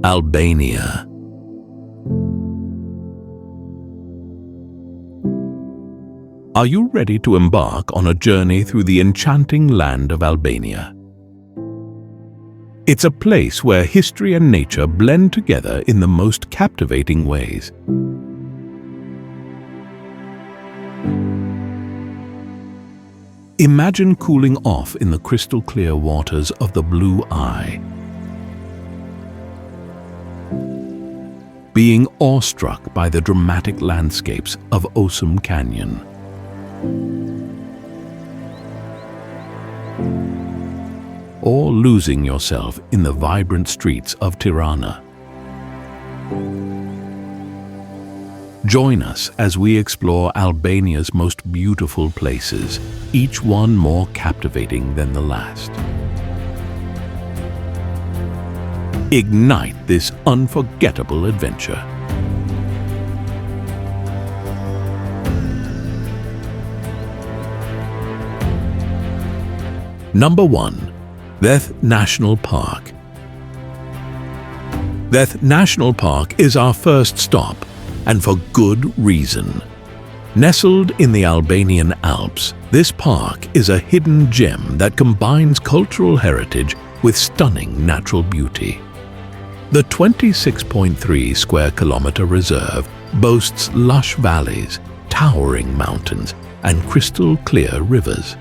Albania. Are you ready to embark on a journey through the enchanting land of Albania? It's a place where history and nature blend together in the most captivating ways. Imagine cooling off in the crystal-clear waters of the Blue Eye, being awestruck by the dramatic landscapes of Osum Canyon. Or losing yourself in the vibrant streets of Tirana. Join us as we explore Albania's most beautiful places, each one more captivating than the last. Ignite this unforgettable adventure. Number 1. Theth National Park. Theth National Park is our first stop, and for good reason. Nestled in the Albanian Alps, this park is a hidden gem that combines cultural heritage with stunning natural beauty. The 26.3 square kilometer reserve boasts lush valleys, towering mountains, and crystal clear rivers.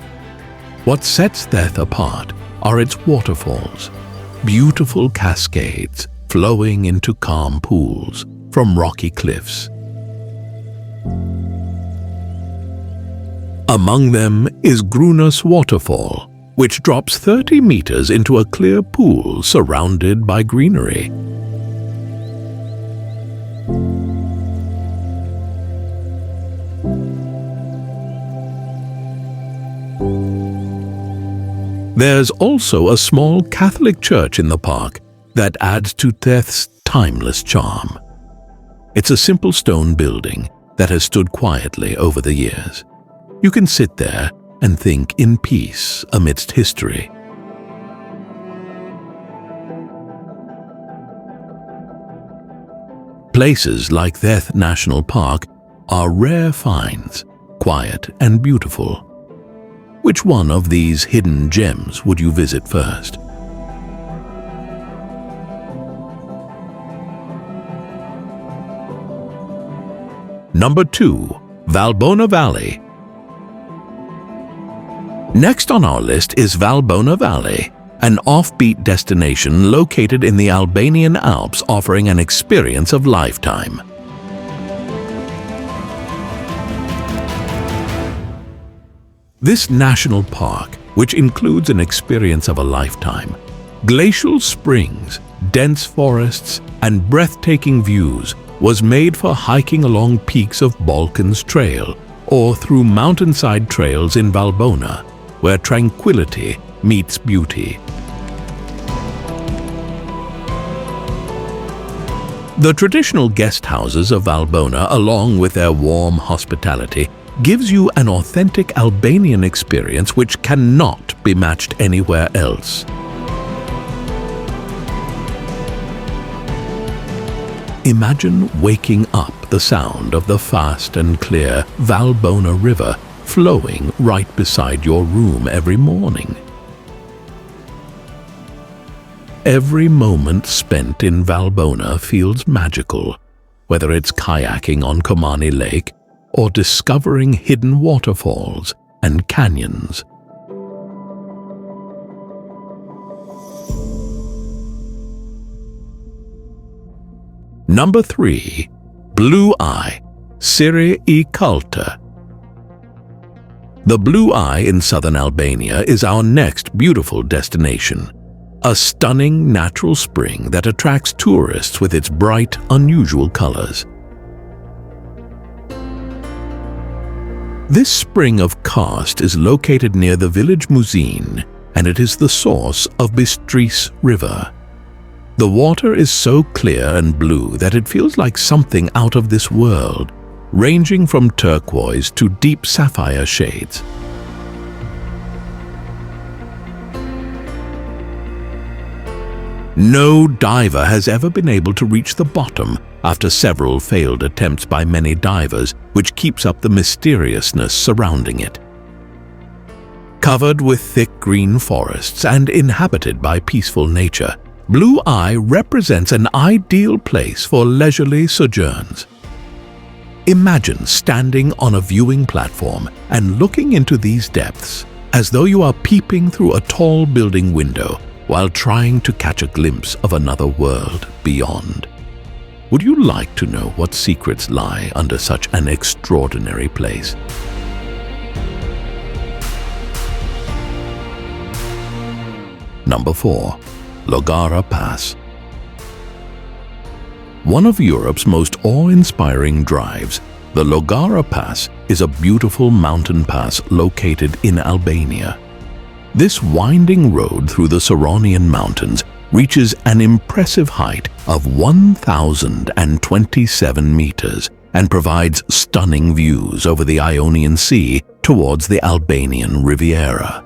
What sets Theth apart are its waterfalls, beautiful cascades flowing into calm pools from rocky cliffs. Among them is Grunus Waterfall, which drops 30 meters into a clear pool surrounded by greenery. There's also a small Catholic church in the park that adds to Theth's timeless charm. It's a simple stone building that has stood quietly over the years. You can sit there and think in peace amidst history. Places like Theth National Park are rare finds, quiet and beautiful. Which one of these hidden gems would you visit first? Number 2. Valbona Valley. Next on our list is Valbona Valley, an offbeat destination located in the Albanian Alps offering an experience of lifetime. This national park, which includes an experience of a lifetime, glacial springs, dense forests, and breathtaking views, was made for hiking along peaks of Balkans Trail or through mountainside trails in Valbona, where tranquility meets beauty. The traditional guest houses of Valbona, along with their warm hospitality, gives you an authentic Albanian experience which cannot be matched anywhere else. Imagine waking up the sound of the fast and clear Valbona River flowing right beside your room every morning. Every moment spent in Valbona feels magical, whether it's kayaking on Komani Lake or discovering hidden waterfalls and canyons. Number 3. Blue Eye, Syri I Kaltër. The Blue Eye in southern Albania is our next beautiful destination, a stunning natural spring that attracts tourists with its bright, unusual colors. This spring of karst is located near the village Muzin, and it is the source of Peshtures River. The water is so clear and blue that it feels like something out of this world, ranging from turquoise to deep sapphire shades. No diver has ever been able to reach the bottom after several failed attempts by many divers, which keeps up the mysteriousness surrounding it. Covered with thick green forests and inhabited by peaceful nature, Blue Eye represents an ideal place for leisurely sojourns. Imagine standing on a viewing platform and looking into these depths as though you are peeping through a tall building window while trying to catch a glimpse of another world beyond. Would you like to know what secrets lie under such an extraordinary place? Number 4. Llogara Pass. One of Europe's most awe-inspiring drives, the Llogara Pass is a beautiful mountain pass located in Albania. This winding road through the Sironian Mountains reaches an impressive height of 1,027 meters and provides stunning views over the Ionian Sea towards the Albanian Riviera.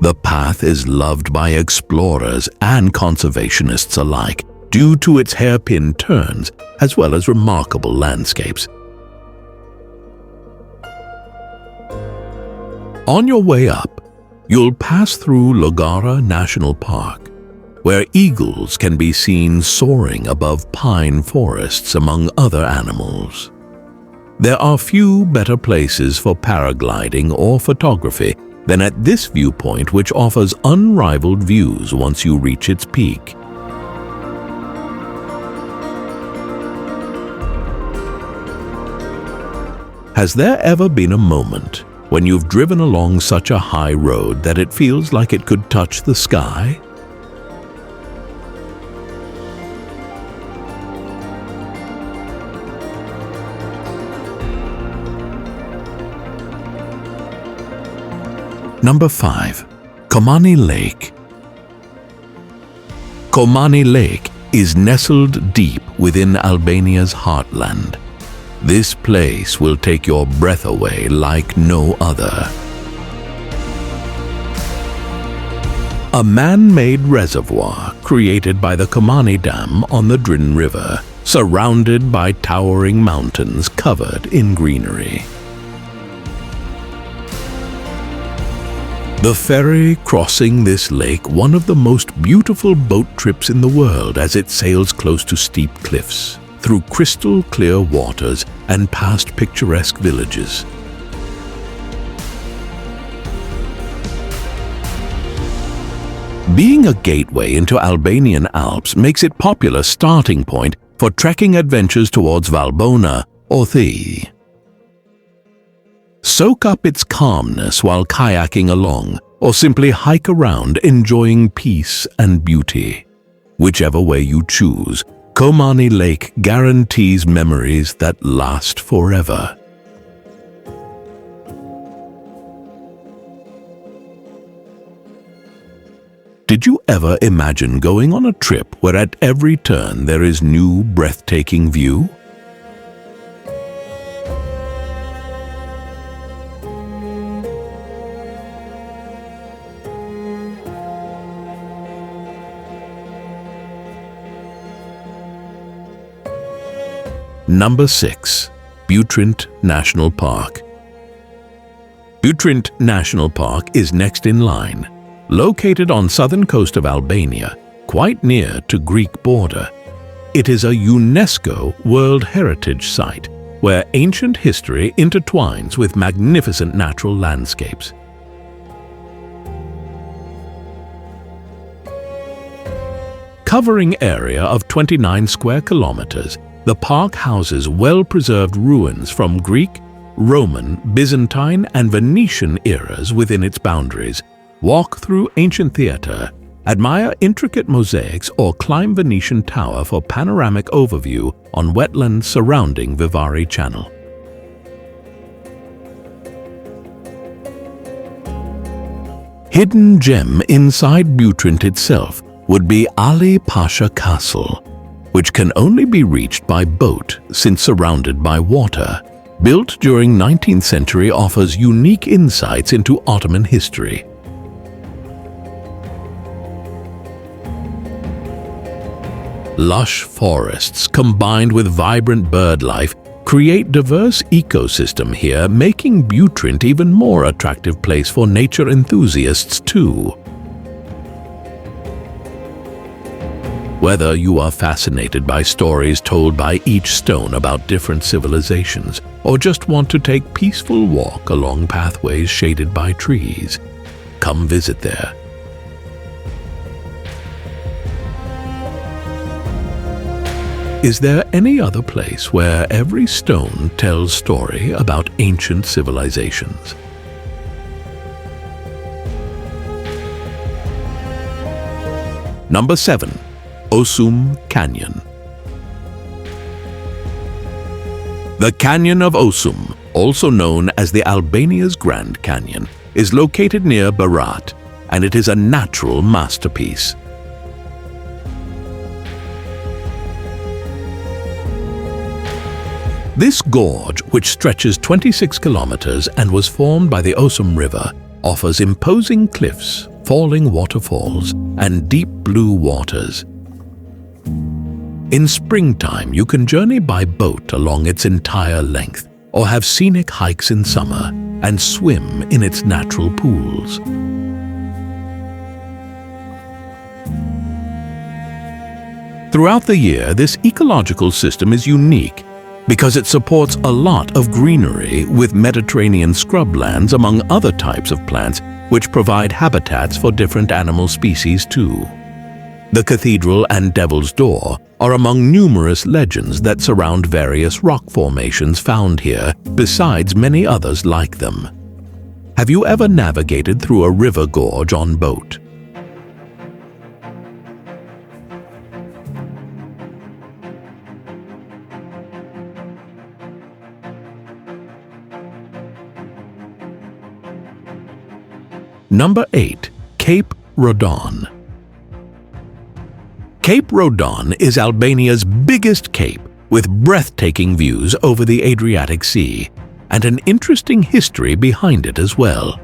The path is loved by explorers and conservationists alike due to its hairpin turns as well as remarkable landscapes. On your way up, you'll pass through Llogara National Park, where eagles can be seen soaring above pine forests among other animals. There are few better places for paragliding or photography than at this viewpoint, which offers unrivaled views once you reach its peak. Has there ever been a moment when you've driven along such a high road that it feels like it could touch the sky? Number 5. Komani Lake. Komani Lake is nestled deep within Albania's heartland. This place will take your breath away like no other. A man-made reservoir created by the Komani Dam on the Drin River, surrounded by towering mountains covered in greenery. The ferry crossing this lake, one of the most beautiful boat trips in the world as it sails close to steep cliffs, through crystal clear waters and past picturesque villages. Being a gateway into Albanian Alps makes it a popular starting point for trekking adventures towards Valbona or Theth. Soak up its calmness while kayaking along, or simply hike around enjoying peace and beauty. Whichever way you choose, Komani Lake guarantees memories that last forever. Did you ever imagine going on a trip where at every turn there is new breathtaking view? Number 6. Butrint National Park. Butrint National Park is next in line. Located on southern coast of Albania, quite near to Greek border. It is a UNESCO World Heritage Site where ancient history intertwines with magnificent natural landscapes. Covering area of 29 square kilometers, the park houses well-preserved ruins from Greek, Roman, Byzantine, and Venetian eras within its boundaries. Walk through ancient theatre, admire intricate mosaics, or climb Venetian Tower for panoramic overview on wetlands surrounding Vjosa Channel. Hidden gem inside Butrint itself would be Ali Pasha Castle, which can only be reached by boat since surrounded by water. Built during 19th century, offers unique insights into Ottoman history. Lush forests combined with vibrant bird life create diverse ecosystem here, making Butrint even more attractive place for nature enthusiasts too. Whether you are fascinated by stories told by each stone about different civilizations, or just want to take peaceful walk along pathways shaded by trees, come visit there. Is there any other place where every stone tells story about ancient civilizations? Number 7. Osum Canyon. The Canyon of Osum, also known as the Albania's Grand Canyon, is located near Berat, and it is a natural masterpiece. This gorge, which stretches 26 kilometers and was formed by the Osum River, offers imposing cliffs, falling waterfalls, and deep blue waters. In springtime, you can journey by boat along its entire length, or have scenic hikes in summer and swim in its natural pools. Throughout the year, this ecological system is unique because it supports a lot of greenery with Mediterranean scrublands among other types of plants which provide habitats for different animal species too. The cathedral and Devil's Door are among numerous legends that surround various rock formations found here, besides many others like them. Have you ever navigated through a river gorge on boat? Number 8. Cape Rodon. Cape Rodon is Albania's biggest cape, with breathtaking views over the Adriatic Sea, and an interesting history behind it as well.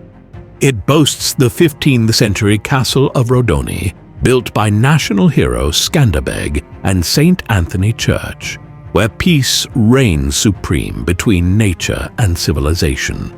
It boasts the 15th century castle of Rodoni, built by national hero Skanderbeg and St. Anthony Church, where peace reigns supreme between nature and civilization.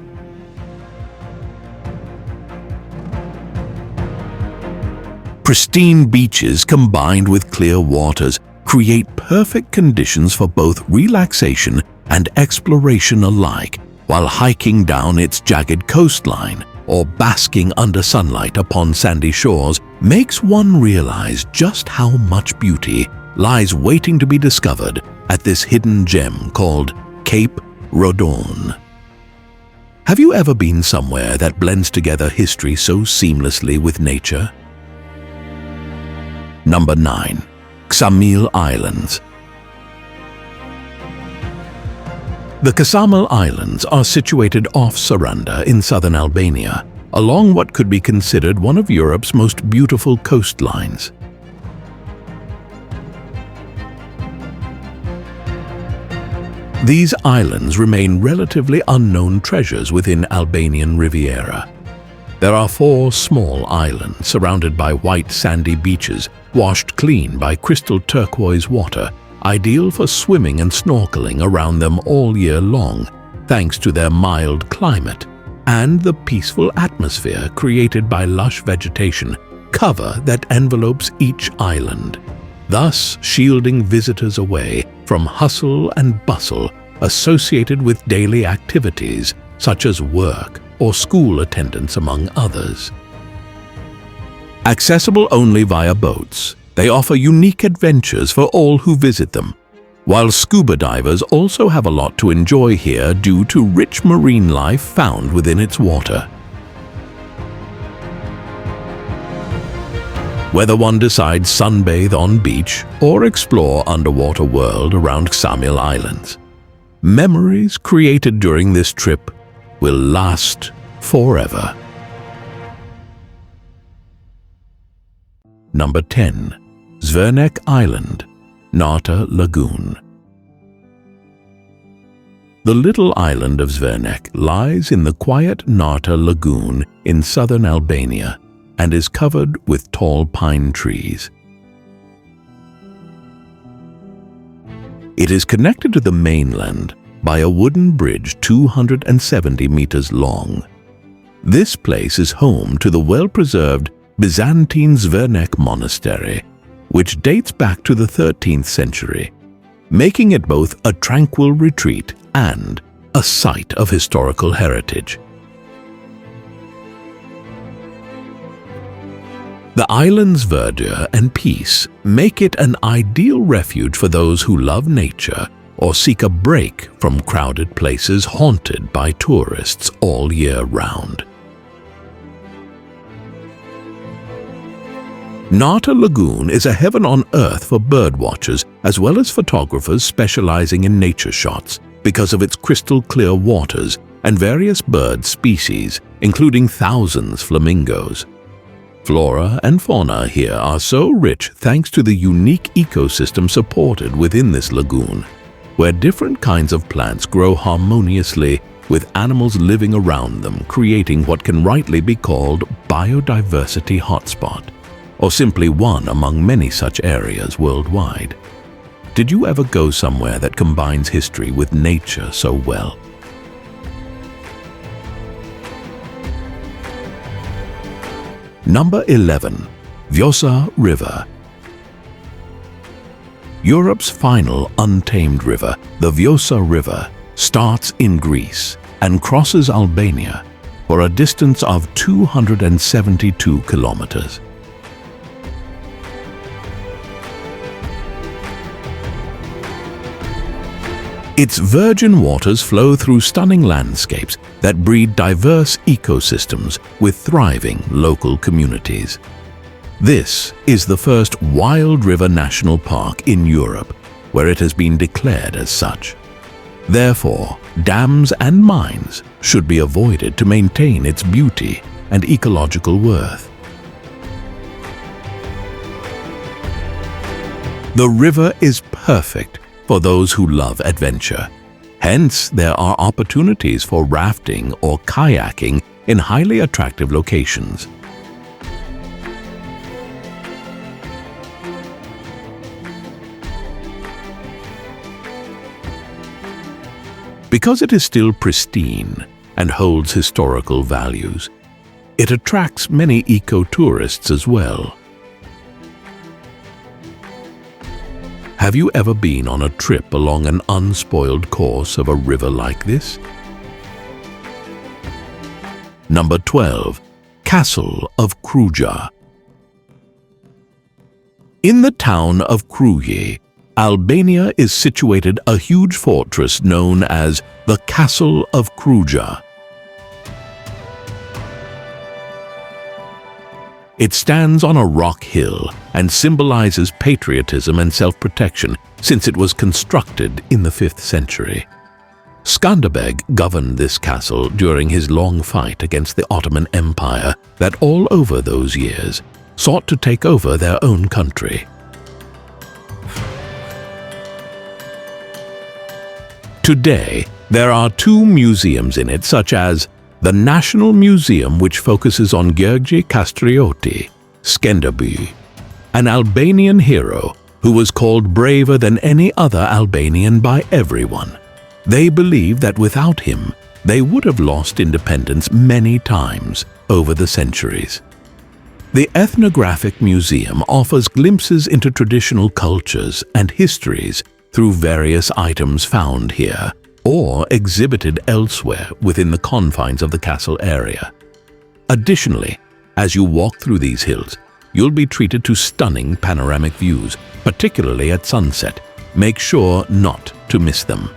Pristine beaches combined with clear waters create perfect conditions for both relaxation and exploration alike, while hiking down its jagged coastline or basking under sunlight upon sandy shores makes one realize just how much beauty lies waiting to be discovered at this hidden gem called Cape Rodon. Have you ever been somewhere that blends together history so seamlessly with nature? Number 9. Ksamil Islands. The Ksamil Islands are situated off Saranda in southern Albania, along what could be considered one of Europe's most beautiful coastlines. These islands remain relatively unknown treasures within Albanian Riviera. There are 4 small islands surrounded by white sandy beaches, washed clean by crystal turquoise water, ideal for swimming and snorkeling around them all year long, thanks to their mild climate and the peaceful atmosphere created by lush vegetation cover that envelopes each island, thus shielding visitors away from hustle and bustle associated with daily activities such as work or school attendance among others. Accessible only via boats, they offer unique adventures for all who visit them, while scuba divers also have a lot to enjoy here due to rich marine life found within its water. Whether one decides sunbathe on beach or explore underwater world around Ksamil Islands, memories created during this trip will last forever. Number 10. Zvernec Island, Narta Lagoon. The little island of Zvernec lies in the quiet Narta Lagoon in southern Albania and is covered with tall pine trees. It is connected to the mainland by a wooden bridge 270 meters long. This place is home to the well-preserved Byzantine Zvernec monastery, which dates back to the 13th century, making it both a tranquil retreat and a site of historical heritage. The island's verdure and peace make it an ideal refuge for those who love nature or seek a break from crowded places haunted by tourists all year round. Narta Lagoon is a heaven on earth for birdwatchers as well as photographers specializing in nature shots because of its crystal-clear waters and various bird species, including thousands flamingos. Flora and fauna here are so rich thanks to the unique ecosystem supported within this lagoon, where different kinds of plants grow harmoniously with animals living around them, creating what can rightly be called biodiversity hotspot, or simply one among many such areas worldwide. Did you ever go somewhere that combines history with nature so well? Number 11. Vjosa River. Europe's final untamed river, the Vjosa River, starts in Greece and crosses Albania for a distance of 272 kilometers. Its virgin waters flow through stunning landscapes that breed diverse ecosystems with thriving local communities. This is the first wild river national park in Europe, where it has been declared as such. Therefore, dams and mines should be avoided to maintain its beauty and ecological worth. The river is perfect for those who love adventure. Hence, there are opportunities for rafting or kayaking in highly attractive locations. Because it is still pristine and holds historical values, it attracts many eco-tourists as well. Have you ever been on a trip along an unspoiled course of a river like this? Number 12. Castle of Kruja. In the town of Kruja, Albania is situated a huge fortress known as the Castle of Kruja. It stands on a rock hill and symbolizes patriotism and self-protection since it was constructed in the 5th century. Skanderbeg governed this castle during his long fight against the Ottoman Empire that all over those years sought to take over their own country. Today, there are 2 museums in it, such as the National Museum, which focuses on Gjirokaster, Skanderbeg, an Albanian hero who was called braver than any other Albanian by everyone. They believe that without him, they would have lost independence many times over the centuries. The Ethnographic Museum offers glimpses into traditional cultures and histories through various items found here or exhibited elsewhere within the confines of the castle area. Additionally, as you walk through these hills, you'll be treated to stunning panoramic views, particularly at sunset. Make sure not to miss them.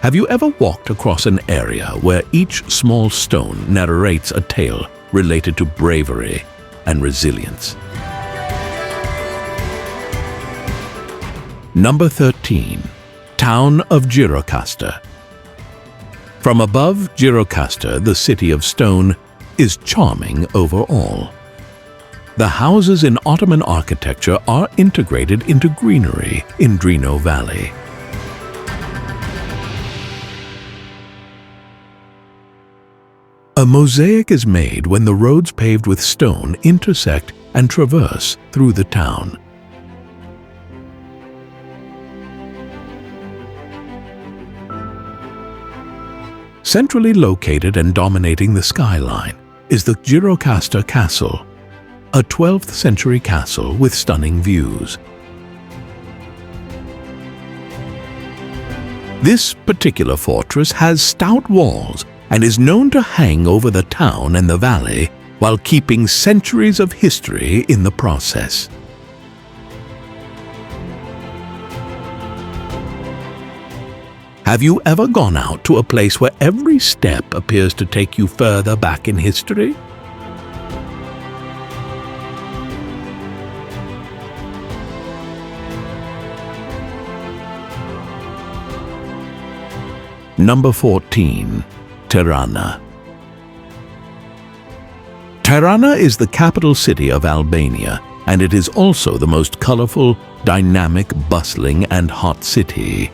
Have you ever walked across an area where each small stone narrates a tale related to bravery and resilience? Number 13. Town of Gjirokaster. From above, Gjirokaster, the city of stone, is charming overall. The houses in Ottoman architecture are integrated into greenery in Drino Valley. A mosaic is made when the roads paved with stone intersect and traverse through the town. Centrally located and dominating the skyline is the Gjirokaster Castle, a 12th century castle with stunning views. This particular fortress has stout walls and is known to hang over the town and the valley while keeping centuries of history in the process. Have you ever gone out to a place where every step appears to take you further back in history? Number 14. Tirana. Tirana is the capital city of Albania, and it is also the most colorful, dynamic, bustling, and hot city.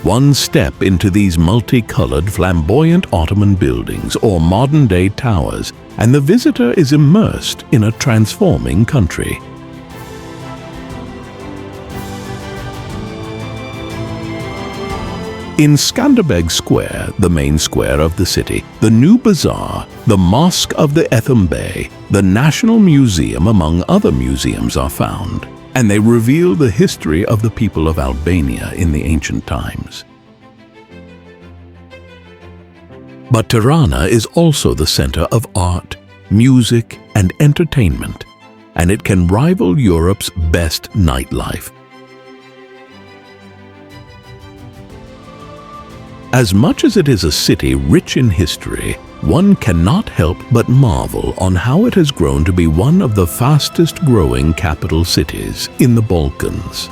One step into these multicolored, flamboyant Ottoman buildings or modern-day towers, and the visitor is immersed in a transforming country. In Skanderbeg Square, the main square of the city, the new bazaar, the Mosque of the Ethembe, the National Museum, among other museums, are found, and they reveal the history of the people of Albania in the ancient times. But Tirana is also the center of art, music, and entertainment, and it can rival Europe's best nightlife. As much as it is a city rich in history, one cannot help but marvel on how it has grown to be one of the fastest growing capital cities in the Balkans.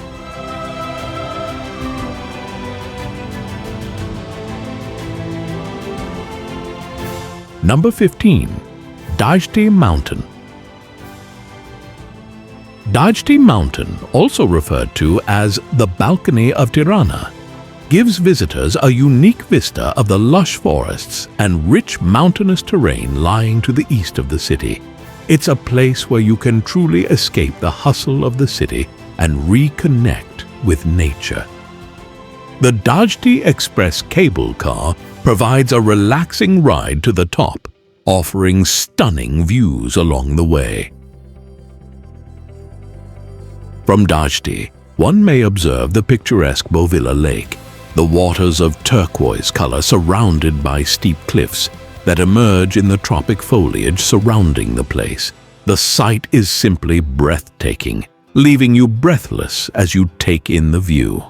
Number 15. Dajti Mountain. Dajti Mountain, also referred to as the Balcony of Tirana, gives visitors a unique vista of the lush forests and rich mountainous terrain lying to the east of the city. It's a place where you can truly escape the hustle of the city and reconnect with nature. The Dajti Express cable car provides a relaxing ride to the top, offering stunning views along the way. From Dajti, one may observe the picturesque Bovilla Lake, the waters of turquoise color surrounded by steep cliffs that emerge in the tropic foliage surrounding the place. The sight is simply breathtaking, leaving you breathless as you take in the view.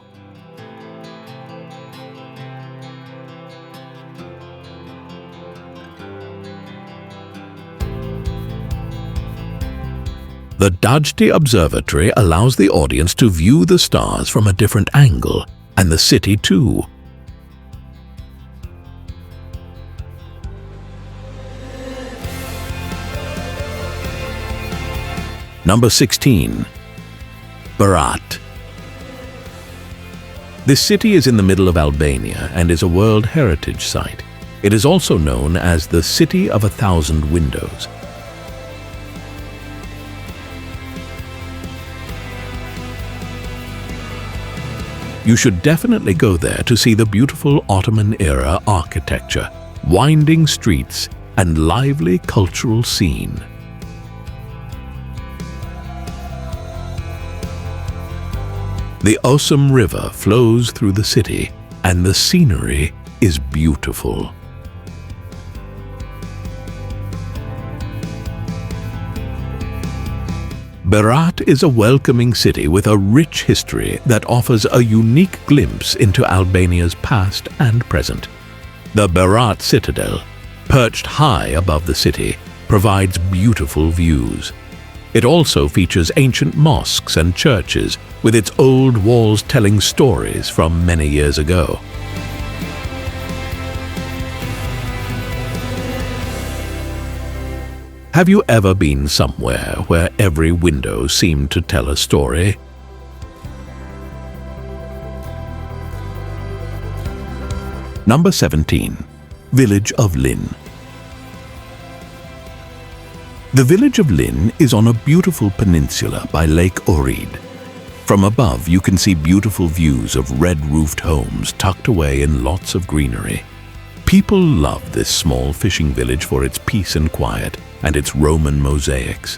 The Dajti Observatory allows the audience to view the stars from a different angle, and the city too. Number 16. Berat. This city is in the middle of Albania and is a World Heritage Site. It is also known as the City of 1,000 Windows. You should definitely go there to see the beautiful Ottoman-era architecture, winding streets, and lively cultural scene. The Osum River flows through the city, and the scenery is beautiful. Berat is a welcoming city with a rich history that offers a unique glimpse into Albania's past and present. The Berat Citadel, perched high above the city, provides beautiful views. It also features ancient mosques and churches, with its old walls telling stories from many years ago. Have you ever been somewhere where every window seemed to tell a story? Number 17. Village of Lin. The village of Lin is on a beautiful peninsula by Lake Ohrid. From above, you can see beautiful views of red-roofed homes tucked away in lots of greenery. People love this small fishing village for its peace and quiet and its Roman mosaics.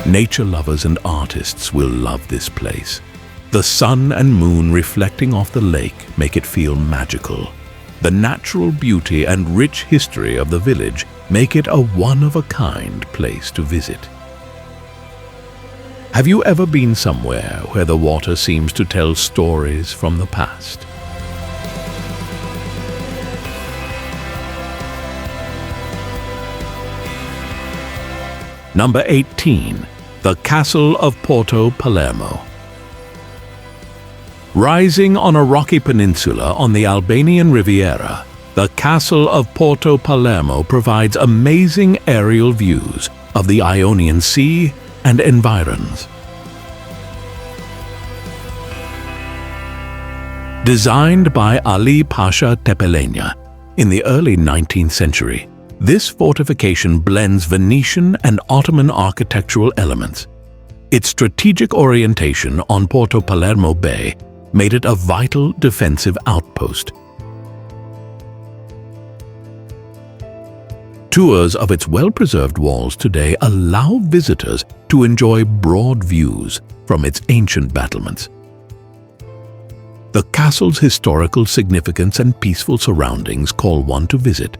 Nature lovers and artists will love this place. The sun and moon reflecting off the lake make it feel magical. The natural beauty and rich history of the village make it a one-of-a-kind place to visit. Have you ever been somewhere where the water seems to tell stories from the past? Number 18. The Castle of Porto, Palermo. Rising on a rocky peninsula on the Albanian Riviera, the Castle of Porto Palermo provides amazing aerial views of the Ionian Sea and environs. Designed by Ali Pasha Tepelenia in the early 19th century, this fortification blends Venetian and Ottoman architectural elements. Its strategic orientation on Porto Palermo Bay made it a vital defensive outpost. Tours of its well-preserved walls today allow visitors to enjoy broad views from its ancient battlements. The castle's historical significance and peaceful surroundings call one to visit.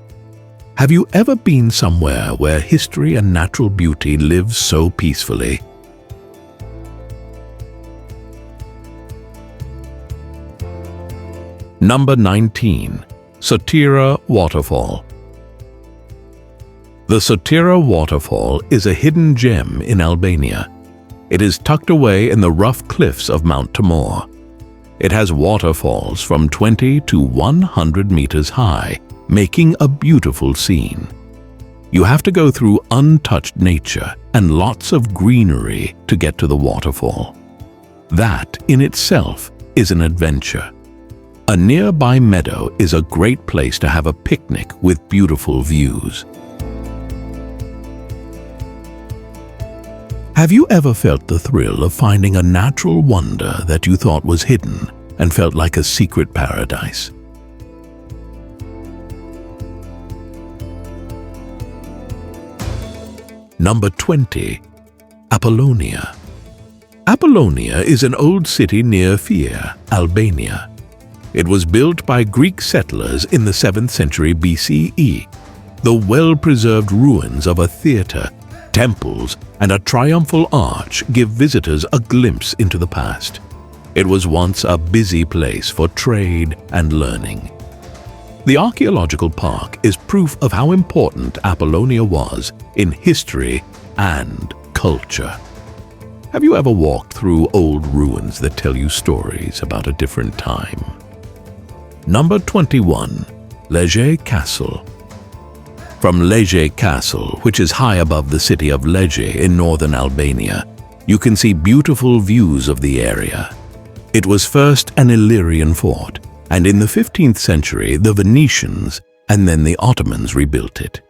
Have you ever been somewhere where history and natural beauty live so peacefully? Number 19. Sotira Waterfall. The Sotira waterfall is a hidden gem in Albania. It is tucked away in the rough cliffs of Mount Timor. It has waterfalls from 20 to 100 meters high, making a beautiful scene. You have to go through untouched nature and lots of greenery to get to the waterfall. That in itself is an adventure. A nearby meadow is a great place to have a picnic with beautiful views. Have you ever felt the thrill of finding a natural wonder that you thought was hidden and felt like a secret paradise? Number 20. Apollonia. Apollonia is an old city near Fier, Albania. It was built by Greek settlers in the 7th century BCE. The well-preserved ruins of a theatre, temples, and a triumphal arch give visitors a glimpse into the past. It was once a busy place for trade and learning. The archaeological park is proof of how important Apollonia was in history and culture. Have you ever walked through old ruins that tell you stories about a different time? Number 21. Lezhe Castle. From Lezhe Castle, which is high above the city of Lezhe in northern Albania, you can see beautiful views of the area. It was first an Illyrian fort, and in the 15th century the Venetians and then the Ottomans rebuilt it.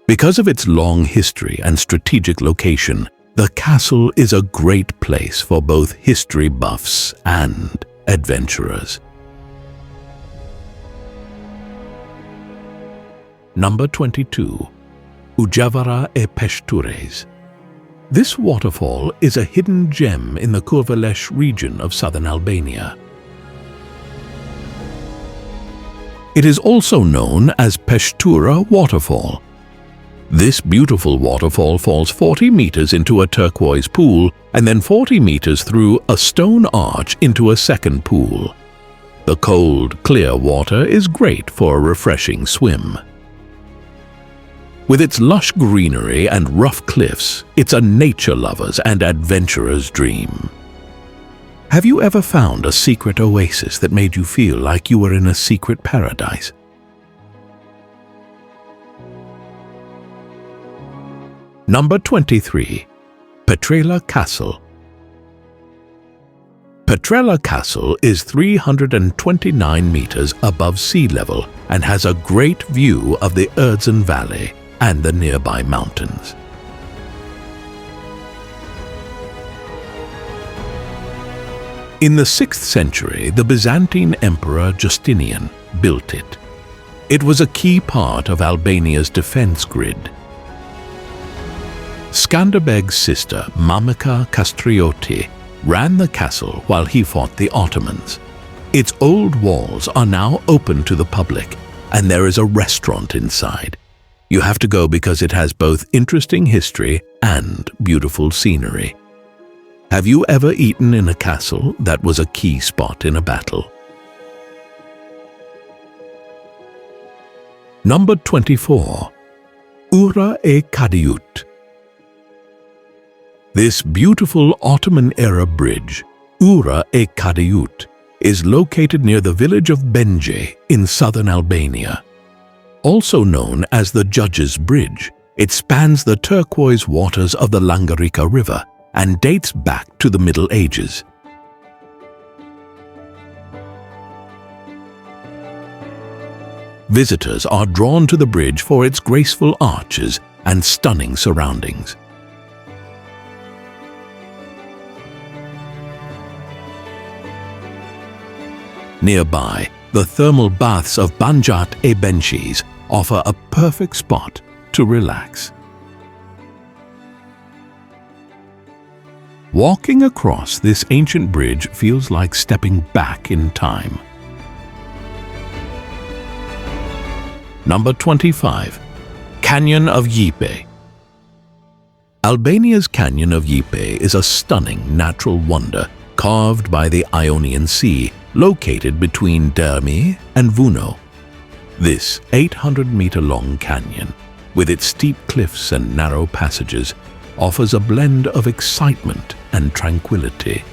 Because of its long history and strategic location, the castle is a great place for both history buffs and adventurers. Number 22. Ujevara e Peshtures. This waterfall is a hidden gem in the Kurvalesh region of southern Albania. It is also known as Peshtura Waterfall. This beautiful waterfall falls 40 meters into a turquoise pool and then 40 meters through a stone arch into a second pool. The cold, clear water is great for a refreshing swim. With its lush greenery and rough cliffs, it's a nature lover's and adventurer's dream. Have you ever found a secret oasis that made you feel like you were in a secret paradise? Number 23. Petrela Castle. Petrela Castle is 329 meters above sea level and has a great view of the Erdzen Valley and the nearby mountains. In the 6th century, the Byzantine Emperor Justinian built it. It was a key part of Albania's defense grid. Skanderbeg's sister, Mamika Kastrioti, ran the castle while he fought the Ottomans. Its old walls are now open to the public, and there is a restaurant inside. You have to go because it has both interesting history and beautiful scenery. Have you ever eaten in a castle that was a key spot in a battle? Number 24. Ura e Kadiut. This beautiful Ottoman-era bridge, Ura e Kadiut, is located near the village of Bence in southern Albania. Also known as the Judge's Bridge, it spans the turquoise waters of the Llogara River and dates back to the Middle Ages. Visitors are drawn to the bridge for its graceful arches and stunning surroundings. Nearby, the thermal baths of Banjat e Benches offer a perfect spot to relax. Walking across this ancient bridge feels like stepping back in time. Number 25. Canyon of Gjipe. Albania's Canyon of Gjipe is a stunning natural wonder carved by the Ionian Sea, located between Dermi and Vuno. This 800-meter-long canyon, with its steep cliffs and narrow passages, offers a blend of excitement and tranquility.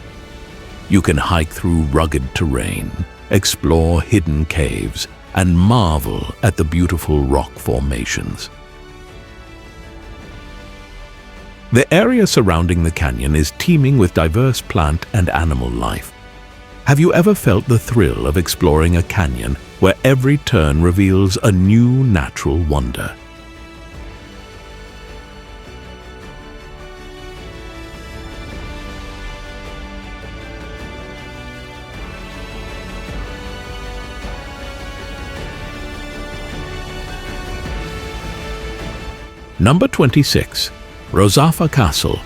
You can hike through rugged terrain, explore hidden caves, and marvel at the beautiful rock formations. The area surrounding the canyon is teeming with diverse plant and animal life. Have you ever felt the thrill of exploring a canyon where every turn reveals a new natural wonder? Number 26. Rozafa Castle.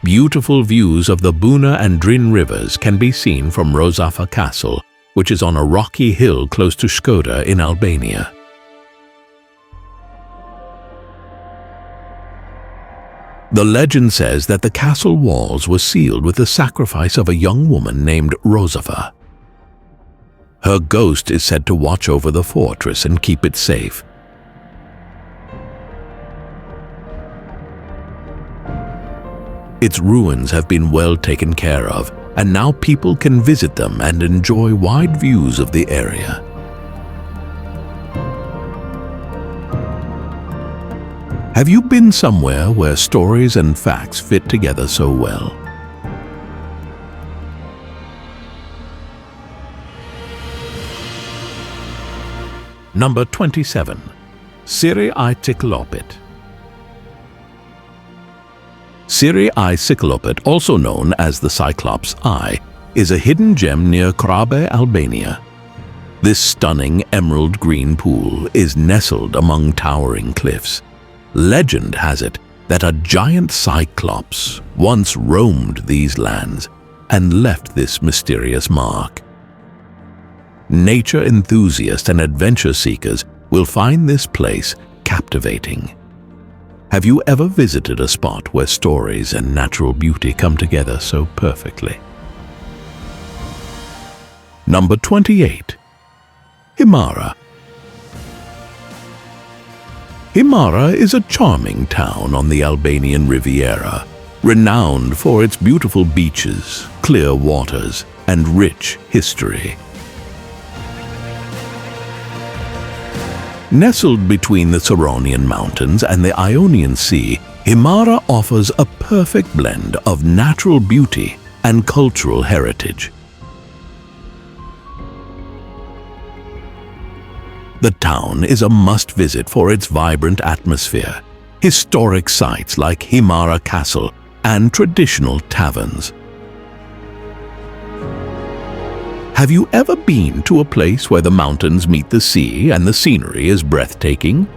Beautiful views of the Buna and Drin rivers can be seen from Rozafa Castle, which is on a rocky hill close to Shkodër in Albania. The legend says that the castle walls were sealed with the sacrifice of a young woman named Rozafa. Her ghost is said to watch over the fortress and keep it safe. Its ruins have been well taken care of, and now people can visit them and enjoy wide views of the area. Have you been somewhere where stories and facts fit together so well? Number 27. Syri I Cyklopit. Syri I Cyklopit, also known as the Cyclops Eye, is a hidden gem near Krabe, Albania. This stunning emerald green pool is nestled among towering cliffs. Legend has it that a giant cyclops once roamed these lands and left this mysterious mark. Nature enthusiasts and adventure seekers will find this place captivating. Have you ever visited a spot where stories and natural beauty come together so perfectly? Number 28. Himara. Himara is a charming town on the Albanian Riviera, renowned for its beautiful beaches, clear waters, and rich history. Nestled between the Cyronian Mountains and the Ionian Sea, Himara offers a perfect blend of natural beauty and cultural heritage. The town is a must-visit for its vibrant atmosphere, historic sites like Lezhe Castle, and traditional taverns. Have you ever been to a place where the mountains meet the sea and the scenery is breathtaking?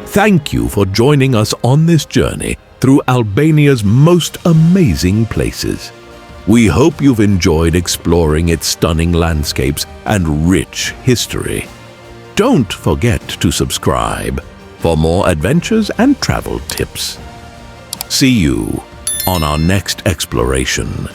Thank you for joining us on this journey through Albania's most amazing places. We hope you've enjoyed exploring its stunning landscapes and rich history. Don't forget to subscribe for more adventures and travel tips. See you on our next exploration.